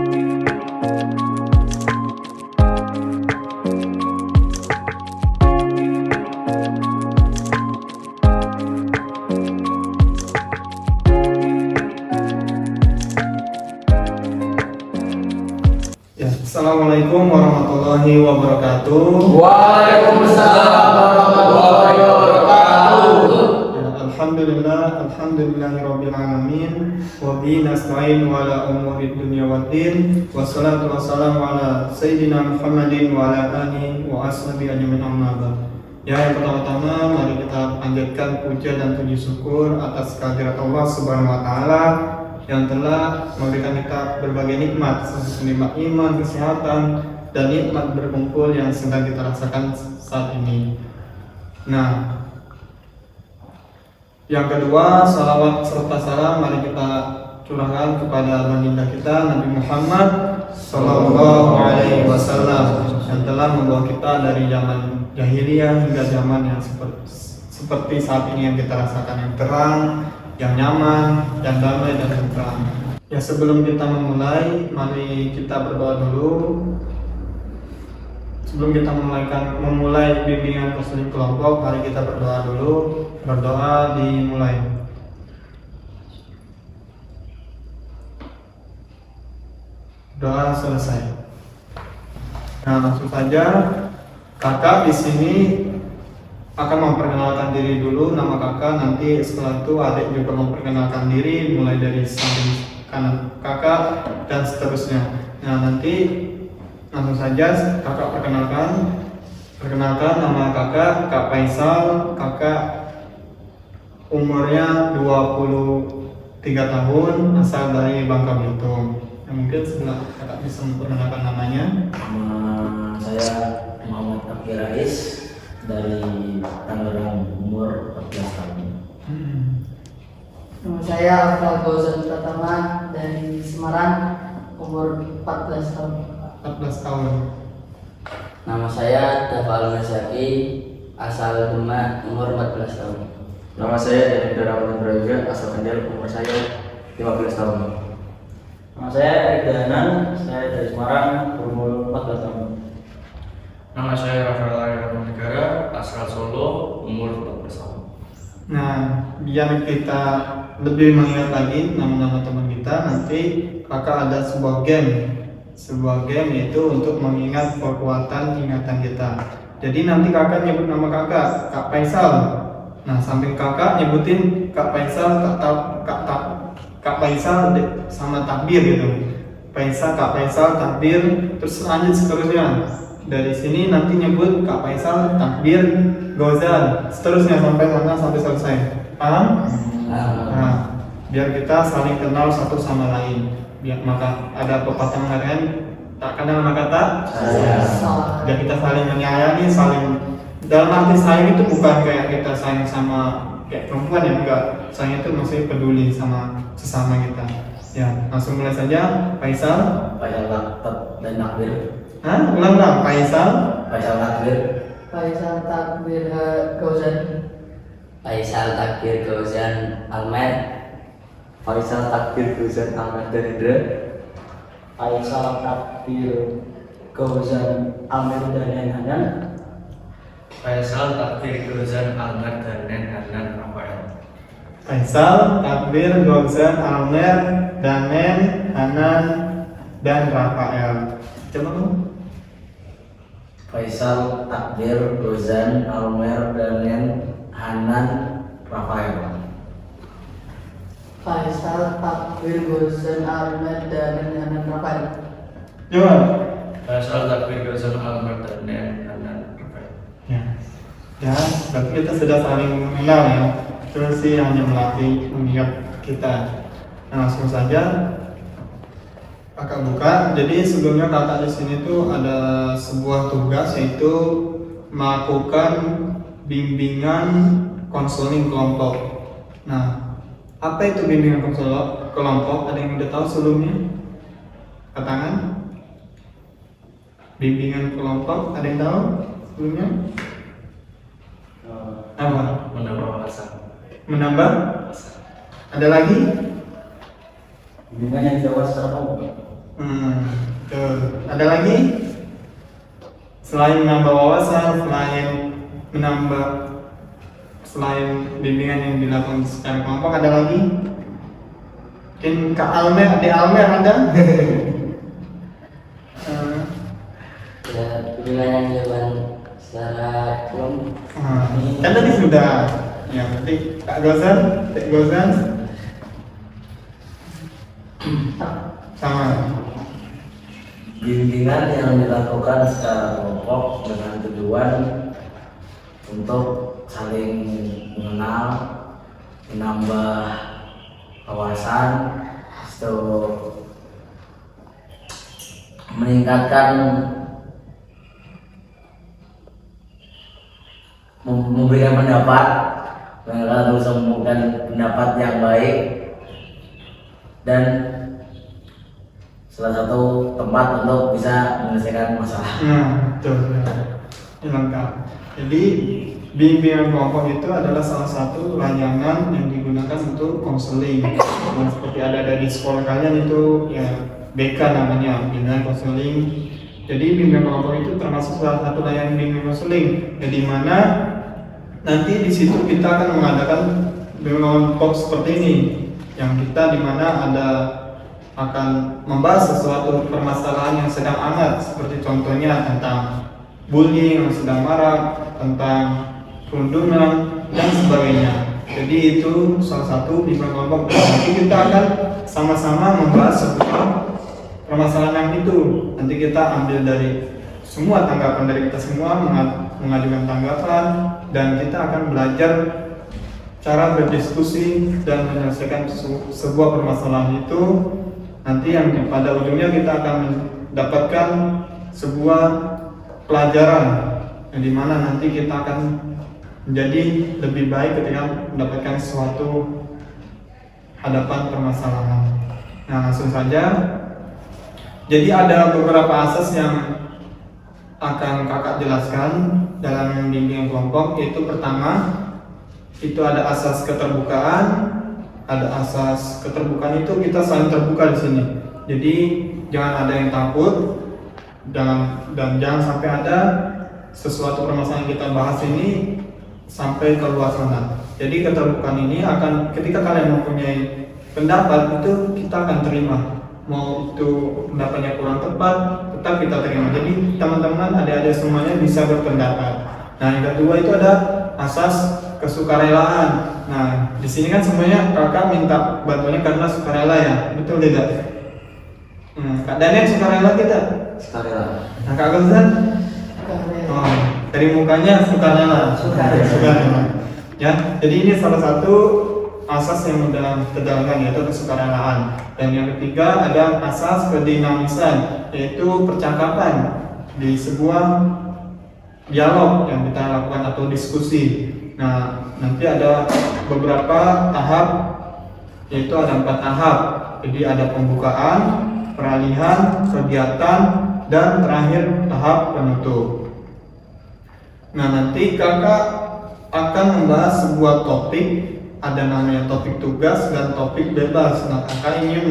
Assalamualaikum warahmatullahi wabarakatuh. Waalaikumsalam warahmatullahi wabarakatuh. Alhamdulillahirabbil alamin. Wa bihi nasta'in wa ala umuri dunya waddin. Wassalatu wassalamu ala sayyidina Muhammadin wa ala alihi wa ashabihi ajmain amma ba'd. Ya, yang pertama-tama mari kita panjatkan puja dan puji syukur atas kehadirat Allah Subhanahu wa taala yang telah memberikan kita berbagai nikmat, seperti nikmat iman, kesehatan, dan nikmat berkumpul yang sedang kita rasakan saat ini. Nah, yang kedua, salawat serta salam mari kita curahkan kepada baginda kita Nabi Muhammad Sallallahu Alaihi Wasallam yang telah membawa kita dari zaman jahiliyah hingga zaman yang seperti saat ini yang kita rasakan, yang terang, yang nyaman, yang damai dan tentram. Ya, sebelum kita memulai, mari kita berdoa dulu. Sebelum kita memulai bimbingan konseling kelompok, mari kita berdoa dulu. Berdoa dimulai. Doa selesai. Nah, langsung saja kakak di sini akan memperkenalkan diri dulu, nama kakak, nanti setelah itu adik juga memperkenalkan diri mulai dari samping kanan kakak dan seterusnya. Nah, nanti langsung saja kakak perkenalkan nama kakak, Kak Faisal. Kakak umurnya 23 tahun, asal dari Bangka Belitung. Nah, mungkin setelah kakak bisa memperkenalkan namanya. Nama saya Muhammad Fakir Rais dari Tangerang, umur 14 tahun. Nama saya Afal Fauzan Pratama dari Semarang, umur 14 tahun. 14 tahun. Nama saya Dafal Masyaki, asal Demak, umur 14 tahun. Nama saya dari Darawan Raja, asal Kendal, umur saya 15 tahun. Nama saya Erik Dahanan, saya dari Semarang, berumur 14 tahun. Nama saya Rafael Negara, asal Solo, umur 14 tahun. Nah, biar kita lebih mengingat lagi nama-nama teman kita, nanti kakak ada sebuah game yaitu untuk mengingat kekuatan ingatan kita. Jadi nanti kakak nyebut nama kakak, Kak Faisal. Nah, samping kakak nyebutin Kak Faisal, Kak Faisal sama takbir gitu. Kak Faisal takbir, terus lanjut seterusnya. Dari sini nanti nyebut Kak Faisal takbir Gozan, seterusnya sampai mana, sampai selesai. Paham? Nah, biar kita saling kenal satu sama lain. Biar maka ada pepatah mengatakan tak kenal maka tak sayang. Biar kita saling menyayangi, saling dalam arti sayang itu bukan kayak kita sayang sama kayak perempuan ya, enggak. Sayang itu maksudnya peduli sama sesama kita. Ya, langsung mulai saja. Faisal dan takbir. Ulang. Faisal takbir. Faisal Takbir Gauzan. Faisal takbir Gauzan Almer. Faisal takbir Guzan Ahmad dan Indra. Faisal Takbir Gauzan Amir dan Hanan. Faisal takbir Guzan Ahmad dan Hanan Rafael. Faisal takbir Gozan Almer Danen Hanan dan Rafael. Coba kamu. Faisal takbir Gauzan Almer dan Hanan Rafael. Faisal Takbir Gauzan Almer dan Hanan Rafael. Coba. Faisal takbir Guzan Ahmad dan Hanan Rafael. Ya, berarti kita sudah saling mengenal ya. Terus sih hanya melatih mengingat kita. Nah, langsung saja kakak buka. Jadi sebelumnya kakak di sini tuh ada sebuah tugas, yaitu melakukan bimbingan konseling kelompok. Nah, apa itu bimbingan konseling kelompok? Ada yang udah tahu sebelumnya? Angkat tangan. Bimbingan kelompok, ada yang tahu sebelumnya? Apa? Menambah bahasa. Menambah? Ada lagi? Bimbingan yang dijawab secara umum. Ada lagi? Selain menambah wawasan, selain bimbingan yang dilakukan secara kelompok, ada lagi? Mungkin Kak Almer, adik Almer ada? Ya, bimbingan yang dilakukan secara kelompok. Kan tadi sudah. Ya, berarti Kak Gozan, Kak Gozan sama. Bimbingan yang dilakukan secara kelompok dengan tujuan untuk saling mengenal, menambah wawasan, meningkatkan, memberikan pendapat, harus memberikan pendapat yang baik, dan salah satu tempat untuk bisa menyelesaikan masalah. Betul. Ini lengkap. Jadi bimbingan kelompok itu adalah salah satu layanan yang digunakan untuk konseling. Nah, seperti ada di sekolah kalian itu ya BK namanya, bimbingan konseling. Jadi bimbingan kelompok itu termasuk salah satu layanan bimbingan konseling. Jadi mana nanti di situ kita akan mengadakan bimbingan kelompok seperti ini, yang kita di mana akan membahas sesuatu permasalahan yang sedang hangat, seperti contohnya tentang bullying yang sedang marak, tentang perundungan dan sebagainya. Jadi itu salah satu bimbingan kelompok. Nanti kita akan sama-sama membahas sebuah permasalahan yang itu. Nanti kita ambil dari semua tanggapan dari kita semua, mengajukan tanggapan, dan kita akan belajar cara berdiskusi dan menyelesaikan sebuah permasalahan itu. Nanti yang pada ujungnya kita akan mendapatkan sebuah pelajaran yang dimana nanti kita akan menjadi lebih baik ketika mendapatkan suatu hadapan permasalahan. Nah, langsung saja. Jadi ada beberapa asas yang akan kakak jelaskan dalam bimbingan kelompok, yaitu pertama itu ada asas keterbukaan. Ada asas keterbukaan itu kita saling terbuka di sini. Jadi jangan ada yang takut, dan jangan sampai ada sesuatu permasalahan yang kita bahas ini sampai ke luar sana. Jadi keterbukaan ini akan ketika kalian mempunyai pendapat itu kita akan terima. Mau itu pendapatnya kurang tepat, tetap kita terima. Jadi teman-teman, adik-adik semuanya bisa berpendapat. Nah, yang kedua itu ada asas kesukarelaan. Nah, di sini kan semuanya kakak minta bantuannya karena sukarela ya, betul tidak? Kak Daniel sukarela kita? Sukarela. Nah, Kak Gozan? Oh, dari mukanya sukarela. Sukarela. Ya, jadi ini salah satu asas yang sudah kita jalankan, yaitu kesukarelaan. Dan yang ketiga ada asas kedinamisan, yaitu percakapan di sebuah dialog yang kita lakukan atau diskusi. Nah, nanti ada beberapa tahap, yaitu ada 4 tahap. Jadi ada pembukaan, peralihan, kegiatan, dan terakhir tahap penutup. Nah, nanti kakak akan membahas sebuah topik, ada namanya topik tugas dan topik bebas. Nah, kakak ingin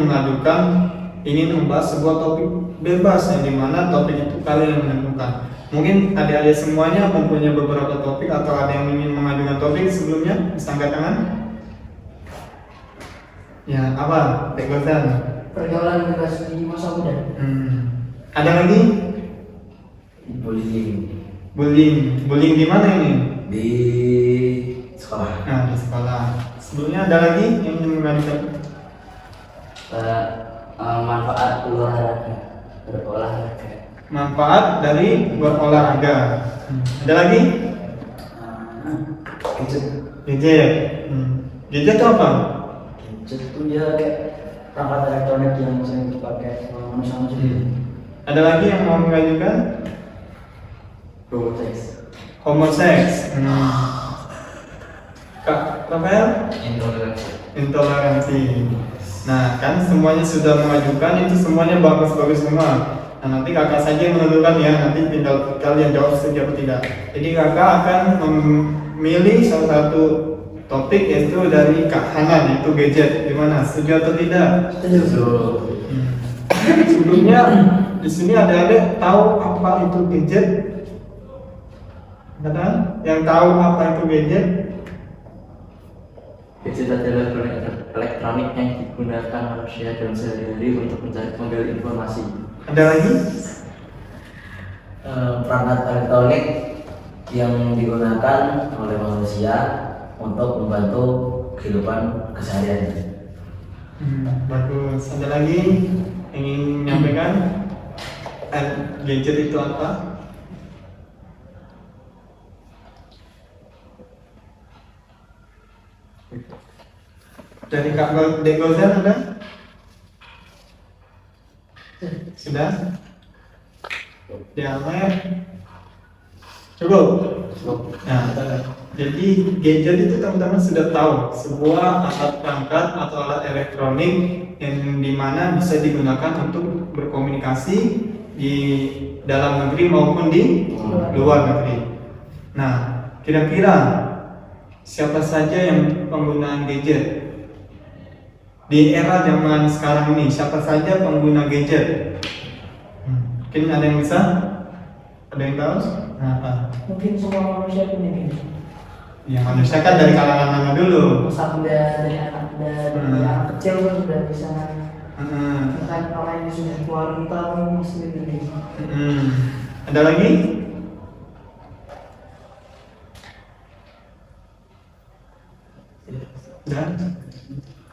membahas sebuah topik bebas, yang dimana topik itu kalian yang menentukan. Mungkin adik-adik semuanya mempunyai beberapa topik, atau ada yang ingin mengajukan topik sebelumnya, bisa angkat tangan. Ya, apa? Dek Gozan? Pergaulan bebas di masa muda. Ada lagi? Bullying di mana ini? Di sekolah. Nah, di sekolah. Sebelumnya ada lagi yang ingin mengajukan? Manfaat berolahraga. Manfaat dari berolahraga. Ada lagi? Gadget. Gadget itu apa? Gadget itu dia kayak perangkat elektronik yang sering dipakai manusia-manusia. Ada lagi yang mau mengajukan? Homosex. Kak Rafael? Intoleransi. Nah, kan semuanya sudah mengajukan, itu semuanya bagus-bagus semua. Nah, nanti kakak saja yang menentukan ya, nanti tinggal kalian jawab setuju atau tidak. Jadi kakak akan memilih salah satu topik, yaitu dari Kak Hanan, yaitu gadget. Gimana, setuju atau tidak? Setuju. Sebelumnya di sini adik-adik tahu apa itu gadget? Ada yang tahu apa itu gadget? Gadget adalah elektronik yang digunakan manusia dalam sehari-hari untuk menggali informasi. Ada lagi? Perangkat elektronik yang digunakan oleh manusia untuk membantu kehidupan keseharian. Bagus. Ada lagi ingin menyampaikan? Gadget itu apa? Dari Kak Degozan ada? Sudah? Diamer? Cukup? Nah, jadi gadget itu teman-teman sudah tahu sebuah alat perangkat atau alat elektronik yang dimana bisa digunakan untuk berkomunikasi di dalam negeri maupun di luar negeri. Nah, kira-kira siapa saja yang penggunaan gadget? Di era zaman sekarang ini, siapa saja pengguna gadget? Mungkin ada yang bisa? Ada yang tahu? Nah, Mungkin semua manusia punya gadget. ya manusia kan dari kalangan mana dulu? Sampai dari anak kecil pun sudah bisa. Bahkan orang yang sudah keluar tahun masih gadget. Ada lagi? Dan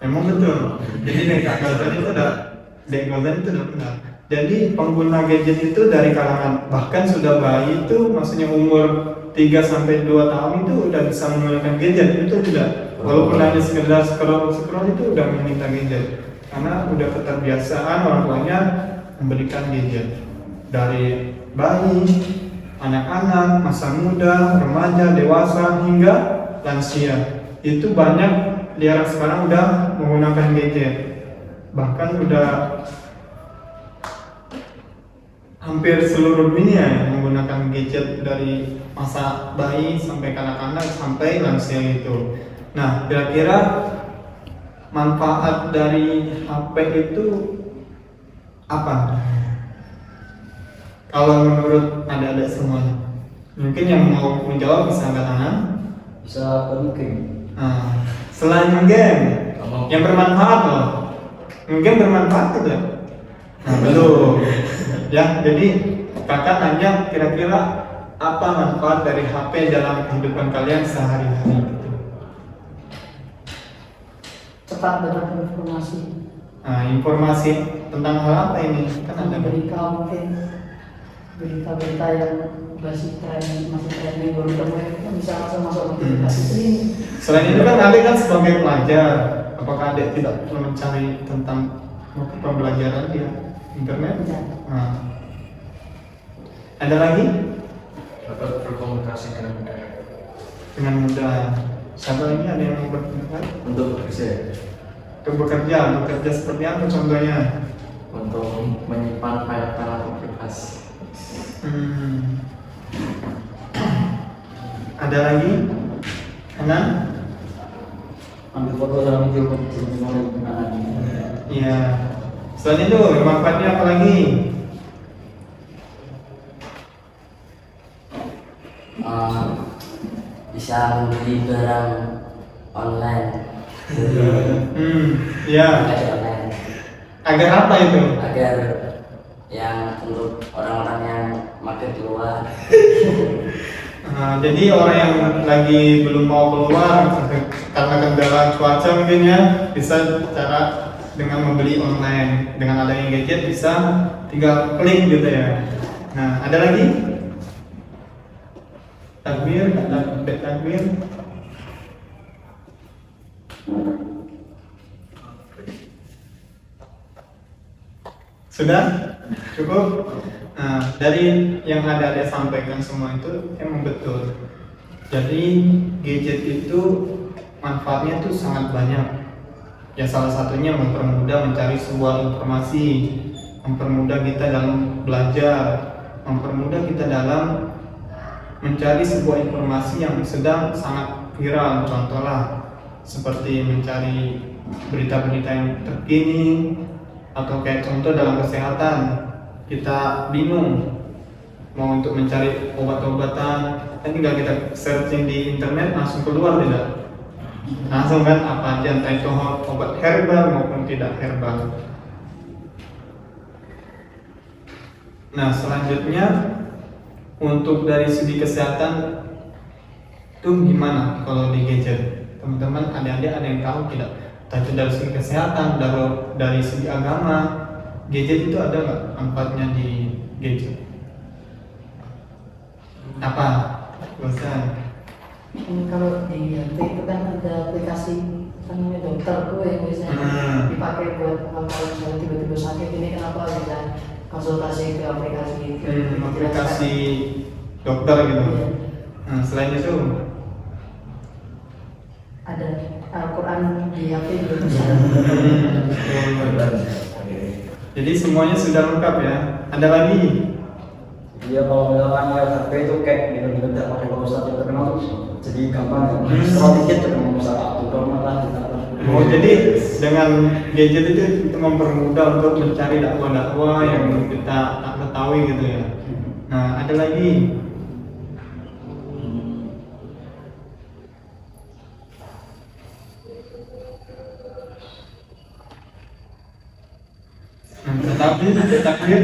memang betul. Jadi Kak Golden itu udah benar. Jadi pengguna gadget itu dari kalangan bahkan sudah bayi itu, maksudnya umur 3 sampai 2 tahun itu udah bisa menggunakan gadget itu tidak. Walaupun hanya sekedar scroll itu udah meminta gadget karena udah keterbiasaan orang tuanya memberikan gadget. Dari bayi, anak-anak, masa muda, remaja, dewasa hingga lansia. Itu banyak di era sekarang udah menggunakan gadget. Bahkan udah hampir seluruh dunia yang menggunakan gadget, dari masa bayi sampai kanak-kanak sampai lansia itu. Nah, kira-kira manfaat dari HP itu apa? Kalau menurut adik-adik semuanya, mungkin yang mau menjawab bisa angkat tangan. Bisa bermungkin. Nah, selain game yang bermanfaat loh, mungkin bermanfaat tidak? Nah, belum. Ya, jadi kakak tanya kira-kira apa manfaat dari HP dalam kehidupan kalian sehari-hari? Cepat dapat informasi. Nah, informasi tentang hal apa ini? Kan ada Berita mungkin berita-berita yang masih trending baru temuin kan bisa masuk notifikasi sering. Selain itu kan adik kan sebagai pelajar, apakah adik tidak perlu mencari tentang pembelajaran di internet? Nah, ada lagi? Dapat berkomunikasi dengan mudah. Dengan mudah. Siapa lagi ada yang mau berpendapat? Untuk bekerja, Bekerja seperti apa contohnya? untuk menyimpan file-file atau privasi. Ada lagi? Hanan? Ambil foto dalam video penggunaan. Iya. Selain itu, manfaatnya apa lagi? Bisa membeli barang online. Ya. Online. Agar apa itu? Agar yang untuk orang-orang yang mager keluar. Jadi orang yang lagi belum mau keluar karena kendala cuaca mungkin ya, bisa cara dengan membeli online. Dengan adanya gadget bisa tinggal klik gitu ya. Nah, ada lagi? Takbir, takbir. Sudah? Cukup? Nah, dari yang ada sampaikan semua itu emang betul. Jadi gadget itu manfaatnya tuh sangat banyak. Ya salah satunya mempermudah mencari sebuah informasi, mempermudah kita dalam belajar, mempermudah kita dalam mencari sebuah informasi yang sedang sangat viral. Contohlah seperti mencari berita-berita yang terkini, atau kayak contoh dalam kesehatan, kita bingung mau untuk mencari obat-obatan, kan tinggal kita searching di internet langsung keluar tidak? Langsung kan apa aja, entah itu obat herbal maupun tidak herbal. Nah selanjutnya untuk dari segi kesehatan itu gimana kalau di gadget? Teman-teman adik-adik ada yang tahu tidak? Tapi dari segi kesehatan, dari segi agama, gadget itu ada nggak manfaatnya di gadget? Apa? Bosan? Kalau di HP itu kan ada aplikasi namanya dokterku yang biasanya dipakai buat kalau misalnya tiba-tiba sakit ini kenapa bisa konsultasi ke aplikasi itu. Aplikasi dokter gitu. Iya. Nah, selain itu Ada Al-Quran di HP juga bisa. Jadi semuanya sudah lengkap ya. Ada lagi? Iya, kalau misalkan lihat HP itu kayak gitu-gitu tidak pakai pulsa yang terkenal tuh jadi gampang ya. Scroll dikit tuh mau pulsa tuh malah kita. Oh, jadi dengan gadget itu kita mempermudah untuk mencari dakwah-dakwah yang kita tak ketahui gitu ya. Nah, ada lagi. Takbir.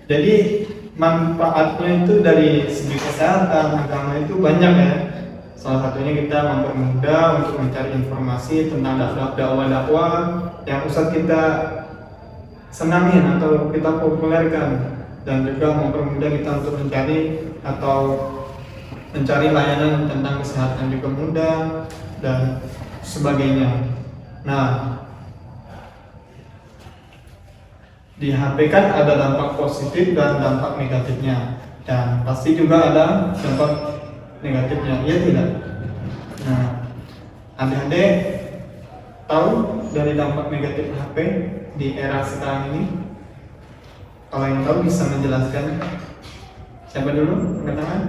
Jadi manfaatnya itu dari segi kesehatan, agama itu banyak ya. Salah satunya kita mempermudah untuk mencari informasi tentang dakwah-dakwah yang usah kita senangin atau kita populerkan, dan juga mempermudah kita untuk mencari layanan tentang kesehatan juga mudah dan sebagainya. Nah, di HP kan ada dampak positif dan dampak negatifnya, dan pasti juga ada dampak negatifnya, iya tidak? Nah, adik-adik tahu dari dampak negatif HP di era sekarang ini? Kalau yang tahu bisa menjelaskan. Siapa dulu? Angkat tangan.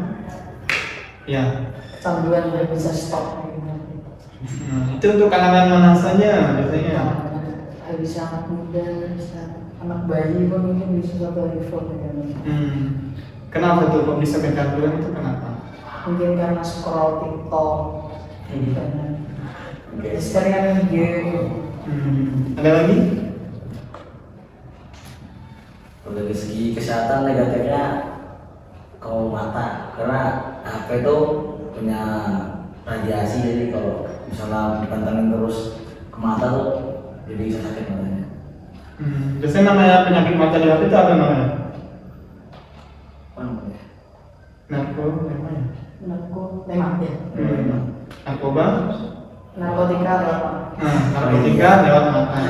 Ya. Canduan udah bisa stop. Itu untuk kalangan mana saja biasanya? Bisa anak muda, bisa anak bayi pun mungkin bisa satu handphone ya. Kenapa tuh kok bisa kecanduan itu kenapa? Mungkin karena scroll TikTok, karena sering game. Ada lagi? Kalau dari segi kesehatan negatifnya kalau mata, karena HP itu punya radiasi, jadi kalau misalnya dipantengin terus ke mata tuh jadi bisa sakit matanya. Biasanya namanya penyakit mata di HP itu apa namanya? Apa namanya? Narkoba? Narkotika apa? Narkotika lewat mata.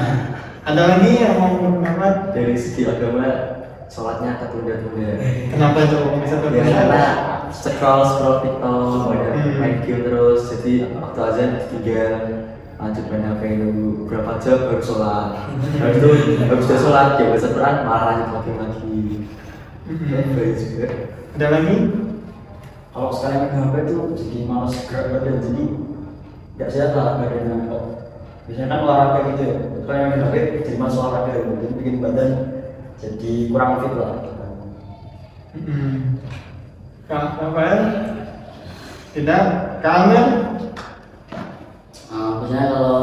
Ada lagi yang mau berpendapat? Dari segi agama sholatnya tertunda-tunda. Kenapa itu bisa Ya, terjadi? karena scroll TikTok, main game terus, jadi waktu azan tinggal lanjut main HP dulu berapa jam baru sholat. Habis itu habis udah sholat ya baca Quran malah lanjut lagi. Baik juga. Ada lagi? Kalau sekali main HP itu jadi malas gerak badan, jadi nggak sehat lah badannya. Biasanya kan olahraga gitu ya, sekali main HP jadi malas olahraga gitu, jadi bikin badan jadi kurang fit lah. Kak Rafael? Tidak? Kak Amir? Biasanya kalau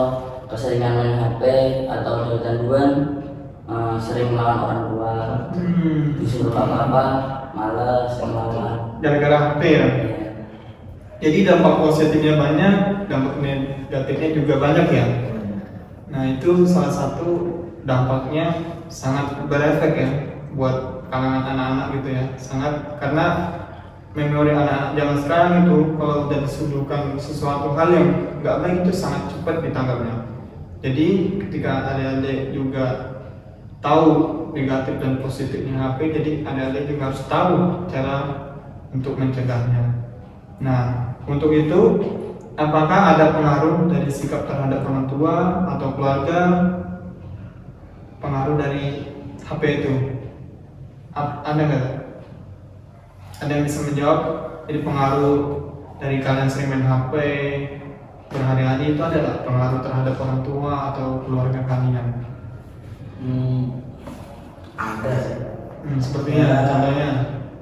keseringan main HP atau ada kecanduan, sering melawan orang tua, disuruh apa-apa, malas, melawan. Gara-gara HP ya? Jadi dampak positifnya banyak, dampak negatifnya juga banyak ya? Nah itu salah satu dampaknya sangat berefek ya buat kalangan anak-anak gitu ya, sangat, karena memori anak-anak zaman sekarang itu kalau udah disuguhkan sesuatu hal yang nggak baik itu sangat cepat ditangkapnya. Jadi ketika adik-adik juga tahu negatif dan positifnya HP, jadi adik-adik juga harus tahu cara untuk mencegahnya. Nah untuk itu, apakah ada pengaruh dari sikap terhadap orang tua atau keluarga, pengaruh dari HP itu? Ada nggak? Ada yang bisa menjawab? Jadi pengaruh dari kalian sering main HP berhari-hari itu adalah pengaruh terhadap orang tua atau keluarga kalian? ada sih. Sepertinya contohnya.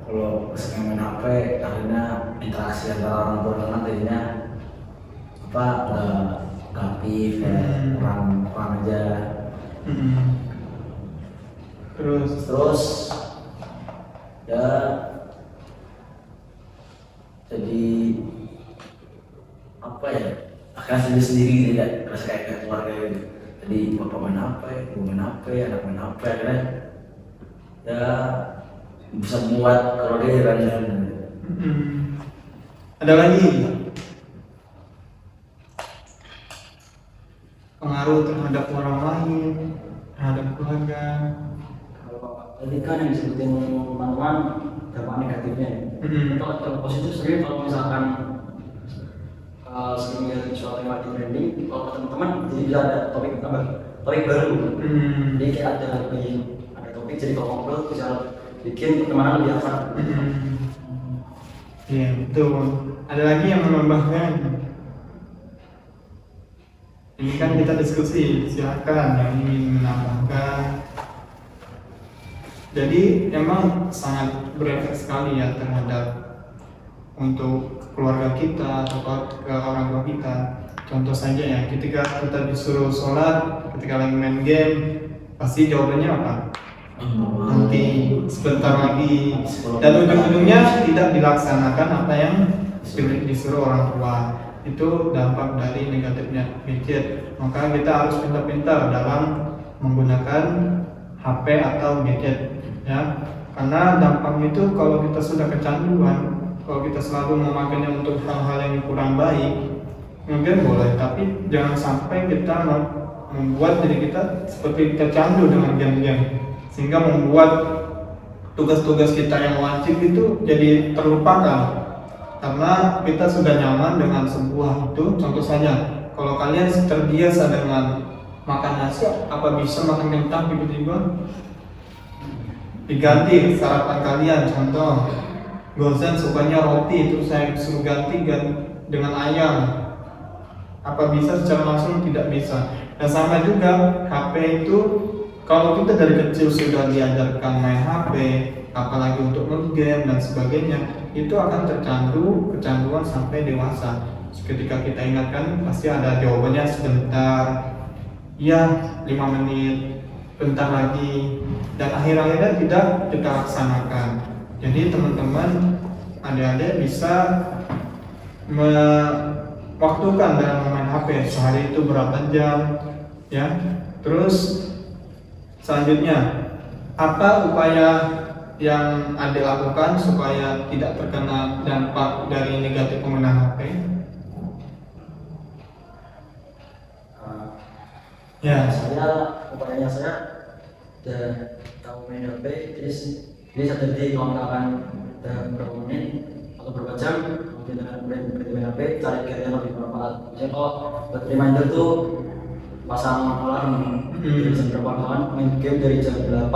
Kalau sering main HP akhirnya interaksi antara orang tua dan anak jadinya apa nggak aktif kayak kurang aja. Terus ya jadi apa ya, akhirnya sendiri tidak rasa kayak keluarga gitu. Jadi bapak main HP, ibu main HP, anak main HP, akhirnya ya bisa membuat keluarga dan Ada lagi pengaruh terhadap orang lain, terhadap keluarga. Kalau tadi kan yang disebutin teman-teman dampak negatifnya ya. Kalau positif sendiri, kalau misalkan sering lihat suatu yang lagi trending, kalau teman-teman jadi bisa ada topik baru. Jadi kayak ada topik, jadi kalau ngobrol bisa bikin pertemanan lebih akrab. Iya betul. Ada lagi yang menambahkan. Ini kan kita diskusi, silakan yang ingin menambahkan. Jadi emang sangat berefek sekali ya terhadap untuk keluarga kita atau ke orang tua kita. Contoh saja ya, ketika kita disuruh sholat, ketika lagi main game, pasti jawabannya apa? Nanti, sebentar lagi, dan ujung-ujungnya tidak dilaksanakan apa yang disuruh orang tua. Itu dampak dari negatifnya gadget. Maka kita harus pintar-pintar dalam menggunakan HP atau gadget, ya. Karena dampaknya itu kalau kita sudah kecanduan, kalau kita selalu memakainya untuk hal-hal yang kurang baik, mungkin boleh, tapi jangan sampai kita membuat diri kita seperti tercandu dengan game-game, sehingga membuat tugas-tugas kita yang wajib itu jadi terlupakan karena kita sudah nyaman dengan sebuah itu. Contoh saja, kalau kalian terbiasa dengan makan nasi, apa bisa makan kentang tiba-tiba diganti sarapan kalian? Contoh, Gozan sukanya roti, itu saya suruh ganti dengan ayam. Apa bisa? Secara langsung tidak bisa. Dan sama juga HP itu, kalau kita dari kecil sudah diajarkan main HP, apalagi untuk nge-game dan sebagainya, itu akan kecanduan sampai dewasa. Ketika kita ingatkan, pasti ada jawabannya sebentar, ya 5 menit, bentar lagi, dan akhir-akhirnya tidak kita laksanakan. Jadi teman-teman, adik-adik bisa mewaktukan dalam main HP sehari itu berapa jam, ya. Terus selanjutnya, apa upaya yang adik lakukan supaya tidak terkena dampak dari negatif penggunaan HP? Ya, Upayanya saya udah tahu main HP, jadi sadar diri kalau misalkan udah berapa menit atau berapa jam kemudian berhenti main HP, cari kegiatan yang lebih bermanfaat. Misalnya kalau buat reminder tuh pasang alarm dari jam berapa, kan main game dari jam 8,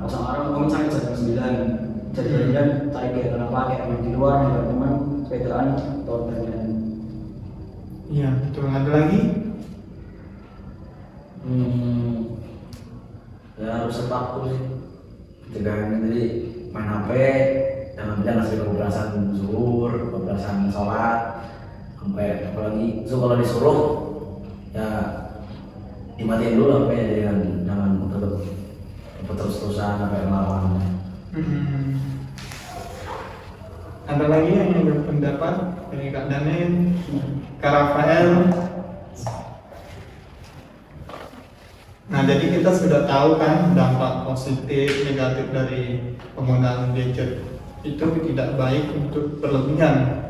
pasang alarm kamu sampai jam 9. Jadi kan cari kegiatan apa, kayak main di luar, main teman, sepedaan atau lain-lain. iya betul. Ada lagi? Ya harus sepaku sih pencegahannya. Jadi main HP jangan sampai kebablasan zuhur, kebablasan sholat, sampai apalagi kalau disuruh ya dimatiin dulu HP ya, jangan tetap terus-terusan sampai melawan. Ada lagi yang berpendapat dari Kak Daniel, Kak Rafael? Nah, jadi kita sudah tahu kan dampak positif, negatif dari penggunaan gadget. Itu tidak baik untuk berlebihan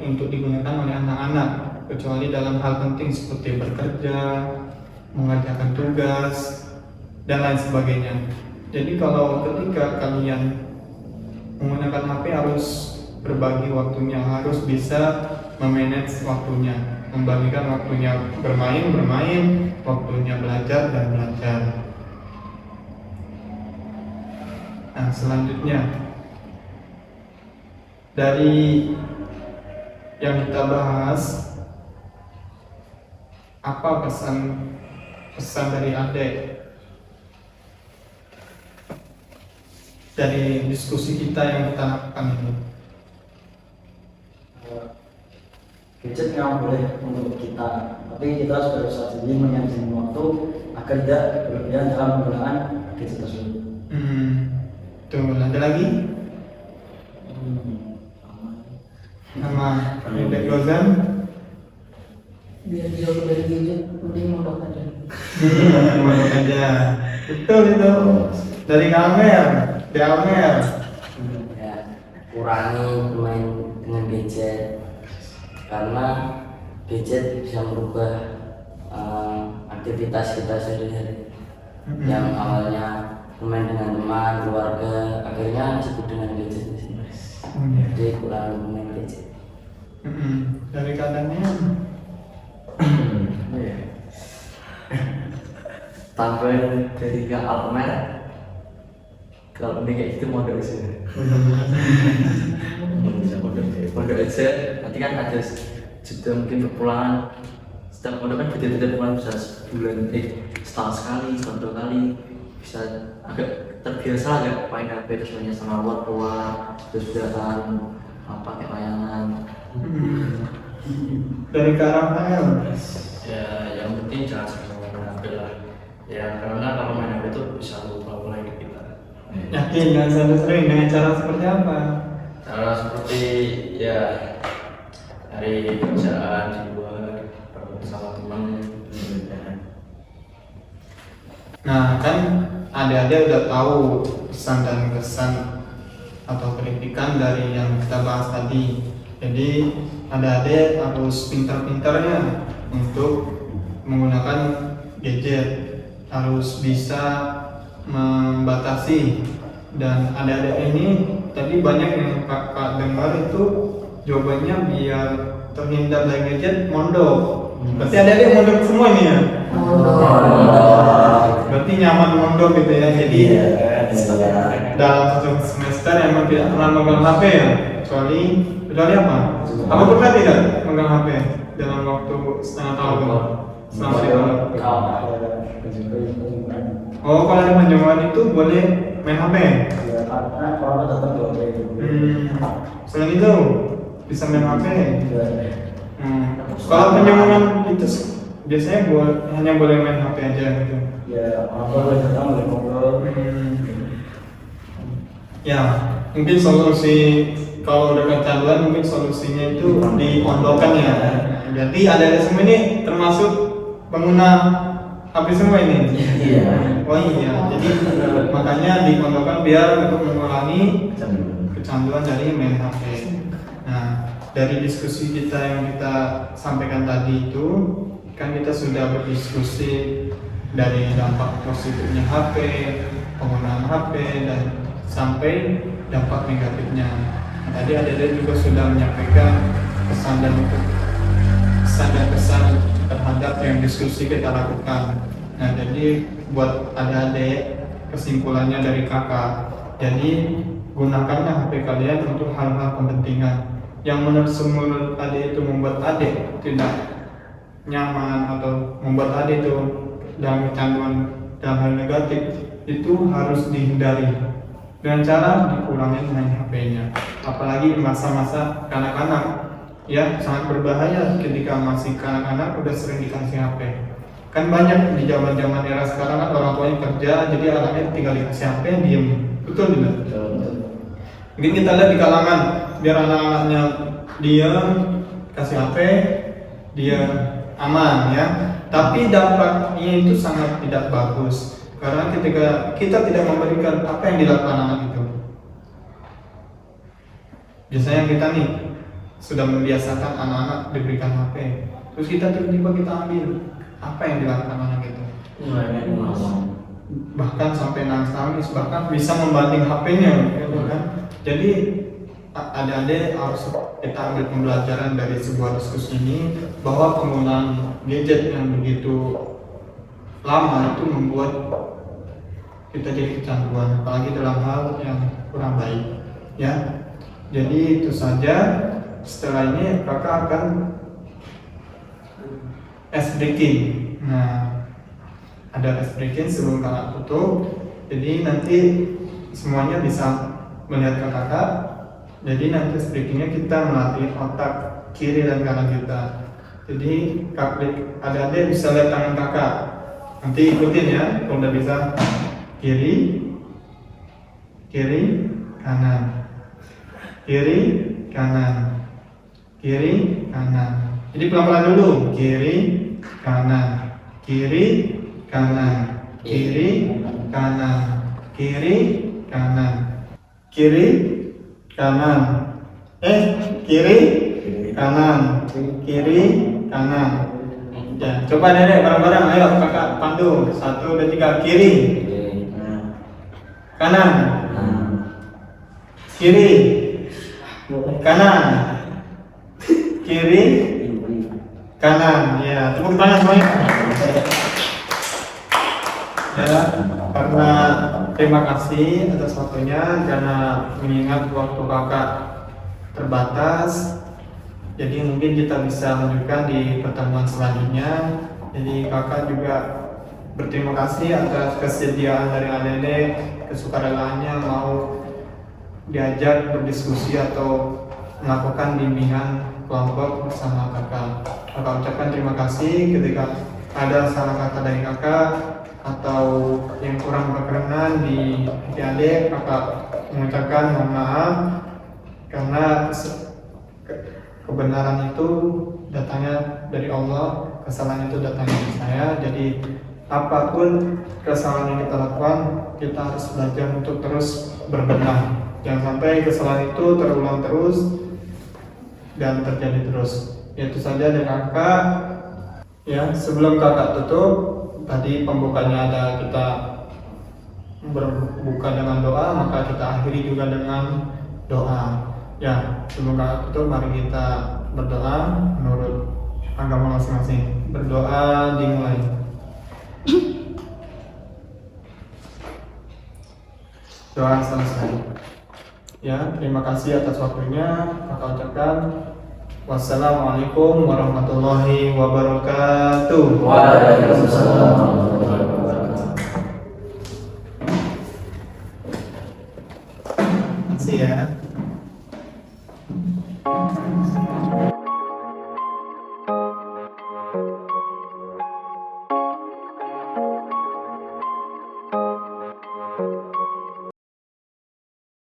untuk digunakan oleh anak-anak, kecuali dalam hal penting seperti bekerja, mengerjakan tugas, dan lain sebagainya. Jadi kalau ketika kalian menggunakan HP harus berbagi waktunya, harus bisa memanage waktunya, membagikan waktunya bermain, waktunya belajar dan belajar. Nah, selanjutnya dari yang kita bahas, apa pesan dari adik dari diskusi kita yang kita lakukan ini? Gadget memang boleh untuk kita, tapi kita harus berusaha jadi menyediakan waktu agar tidak berlebihan dalam penggunaan gadget tersebut. Tuh, ada lagi? Sama Bebek Gozan? Biar jauh dari gadget, mending mondok aja. Mondok aja. Betul itu. Dari Amer, di Amer. Ya, kurangi bermain dengan gadget karena gadget bisa merubah aktivitas kita sehari-hari yang awalnya bermain dengan teman, keluarga, akhirnya sibuk dengan gadget. Jadi kurang bermain gadget. Dari katanya Tambahan dari Kak Almer, kalau ini kayak gitu mondok aja. Mondok aja, nanti kan ada jeda mungkin berpulangan. Setiap mondok kan beda-beda pulang bisa sebulan, setahun sekali, setahun 2 kali. Bisa agak terbiasa agak main HP terus banyak sama keluar, terus datang pakai layangan. dari Kak Rafael. Ya yang penting jangan sering main HP lah ya, karena kalau main HP itu bisa lupa pola hidup kita. Yakin jangan sampai sering, dengan cara seperti apa? Cara seperti ya hari kerjaan di luar bersama teman. Nah kan adik-adik udah tahu pesan dan kesan atau kritikan dari yang kita bahas tadi. Jadi adik-adik harus pintar-pintarnya untuk menggunakan gadget, harus bisa membatasi. Dan adik-adik ini tadi banyak yang kakak dengar itu jawabannya biar terhindar dari gadget mondok. Berarti adik-adik mondok semua ini ya? Berarti nyaman mondok gitu ya. Jadi dalam satu semester emang tidak pernah megang HP ya, kecuali apa? Kamu pernah tidak megang HP dalam waktu setengah tahun selama di pondok? Oh, kalau di Manjungan itu boleh main HP? Ya, karena kalau tetap boleh. Selain itu bisa main HP. Ya. Kalau Manjungan itu biasanya hanya boleh main HP aja gitu. Ya, orang tua boleh datang, boleh ngobrol. Ya, mungkin solusi kalau udah kecanduan mungkin solusinya itu dipondokan ya. Jadi ada semua ini termasuk pengguna HP semua ini. Iya. Oh iya, jadi makanya dipondokan biar untuk mengurangi kecanduan dari main HP. Nah, dari diskusi kita yang kita sampaikan tadi itu kan kita sudah berdiskusi dari dampak positifnya HP, penggunaan HP dan sampai dampak negatifnya. Nah, tadi adik-adik juga sudah menyampaikan pesan dan kesan terhadap yang diskusi kita lakukan. Nah, jadi buat adik-adik kesimpulannya dari kakak, jadi gunakanlah HP kalian untuk hal-hal kepentingan yang menurut adik itu membuat adik tidak nyaman atau membuat adik itu dalam kecanduan dalam hal negatif, itu harus dihindari dengan cara dikurangi main HP-nya. Apalagi di masa-masa kanak-kanak ya, sangat berbahaya ketika masih kanak-kanak udah sering dikasih HP. Kan banyak di zaman era sekarang kan orang tuanya kerja, jadi anaknya tinggal dikasih HP diem. Betul tidak? Mungkin kita lihat di kalangan biar anak-anaknya diam, kasih HP, dia aman ya. Tapi dampaknya itu sangat tidak bagus karena ketika kita tidak memberikan apa yang dilakukan anak itu. Biasanya kita nih sudah membiasakan anak-anak diberikan HP, terus kita tiba-tiba kita ambil, apa yang dilakukan anak itu? Bahkan sampai nangis-nangis, bahkan bisa membanting HP-nya, gitu kan? Jadi adik-adik harus kita ambil pembelajaran dari sebuah diskusi ini bahwa penggunaan gadget yang begitu lama itu membuat kita jadi kecanduan, apalagi dalam hal yang kurang baik, ya. Jadi itu saja. Setelah ini kakak akan ice breaking. Nah, ada ice breaking sebelum kakak tutup. Jadi nanti semuanya bisa melihat ke kakak. Jadi nanti speakingnya kita melatih otak kiri dan kanan kita. Jadi adik-adik bisa lihat tangan kakak. Nanti ikutin ya, kalau udah bisa kiri, kiri, kanan, kiri, kanan, kiri, kanan. Jadi pelan-pelan dulu, kiri, kanan, kiri, kanan, kiri, kanan, kiri, kanan, kiri, kanan, kiri, kanan, kiri, kanan. Ya, coba nenek bareng-bareng, ayo kakak pandu, 1, 2, 3, kiri, kanan, kiri, kanan, kiri, kanan. Ya, tepuk tangan semuanya. Ya, karena terima kasih atas waktunya, karena mengingat waktu kakak terbatas. Jadi mungkin kita bisa lanjutkan di pertemuan selanjutnya. Jadi kakak juga berterima kasih atas kesediaan dari adik-adik, kesukarelaannya mau diajak berdiskusi atau melakukan bimbingan kelompok bersama kakak. Kakak ucapkan terima kasih. Ketika ada salah kata dari kakak atau yang kurang berkenan di adik, kakak mengucapkan mohon maaf, karena kebenaran itu datangnya dari Allah, kesalahan itu datangnya dari saya. Jadi apapun kesalahan yang kita lakukan, kita harus belajar untuk terus berbenah. Jangan sampai kesalahan itu terulang terus dan terjadi terus. Itu saja dari kakak. Ya, sebelum kakak tutup, tadi pembukanya ada kita berbuka dengan doa, maka kita akhiri juga dengan doa. Ya, sebelum kakak tutup, mari kita berdoa menurut agama masing-masing. Berdoa dimulai. Doa selesai. Ya, terima kasih atas waktunya. Kakak ucapkan wassalamualaikum warahmatullahi wabarakatuh. Waalaikumsalam. Terima kasih ya.